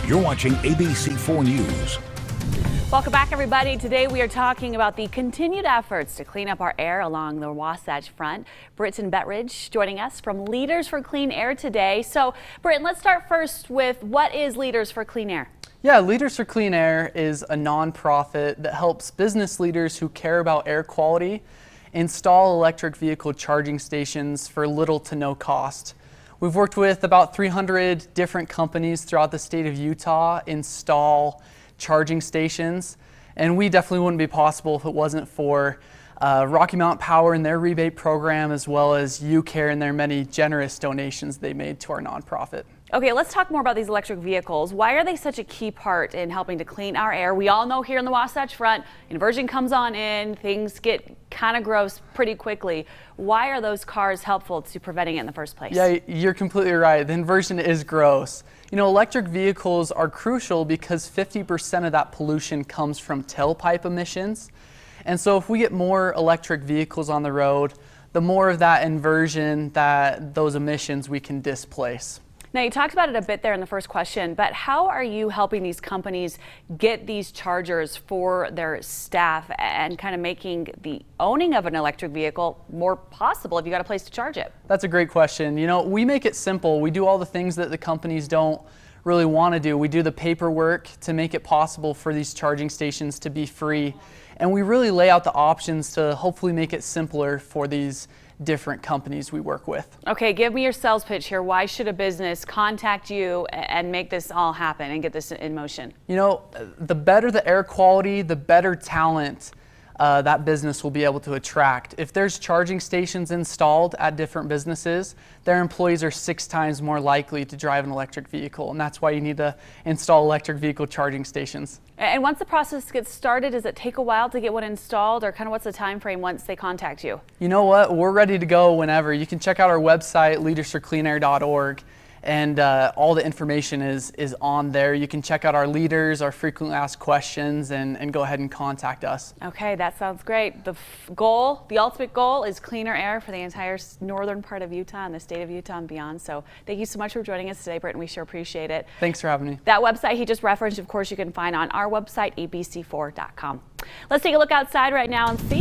You're watching ABC4 News. Welcome back, everybody. Today we are talking about the continued efforts to clean up our air along the Wasatch Front. Britton Bettridge joining us from Leaders for Clean Air today. So, Britton, let's start first with what is Leaders for Clean Air? Yeah, Leaders for Clean Air is a nonprofit that helps business leaders who care about air quality install electric vehicle charging stations for little to no cost. We've worked with about 300 different companies throughout the state of Utah install charging stations, and we definitely wouldn't be possible if it wasn't for Rocky Mountain Power and their rebate program, as well as UCare and their many generous donations they made to our nonprofit. Okay, let's talk more about these electric vehicles. Why are they such a key part in helping to clean our air? We all know here in the Wasatch Front, inversion comes on in, things get kind of gross pretty quickly. Why are those cars helpful to preventing it in the first place? Yeah, you're completely right. The inversion is gross. You know, electric vehicles are crucial because 50% of that pollution comes from tailpipe emissions. And so if we get more electric vehicles on the road, the more of that inversion, those emissions we can displace. Now, you talked about it a bit there in the first question, but how are you helping these companies get these chargers for their staff and kind of making the owning of an electric vehicle more possible if you got a place to charge it? That's a great question. You know, we make it simple. We do all the things that the companies don't really want to do. We do the paperwork to make it possible for these charging stations to be free. And we really lay out the options to hopefully make it simpler for these different companies we work with. Okay, give me your sales pitch here. Why should a business contact you and make this all happen and get this in motion? You know, the better the air quality, the better talent that business will be able to attract. If there's charging stations installed at different businesses, their employees are 6 times more likely to drive an electric vehicle, and that's why you need to install electric vehicle charging stations. And once the process gets started, does it take a while to get one installed, or kind of what's the time frame once they contact you? You know what? We're ready to go whenever. You can check out our website, leadersforcleanair.org. And all the information is on there. You can check out our leaders, our frequently asked questions, and go ahead and contact us. Okay, that sounds great. The goal, the ultimate goal, is cleaner air for the entire northern part of Utah and the state of Utah and beyond. So thank you so much for joining us today, Britton. We sure appreciate it. Thanks for having me. That website he just referenced, of course, you can find on our website, abc4.com. Let's take a look outside right now and see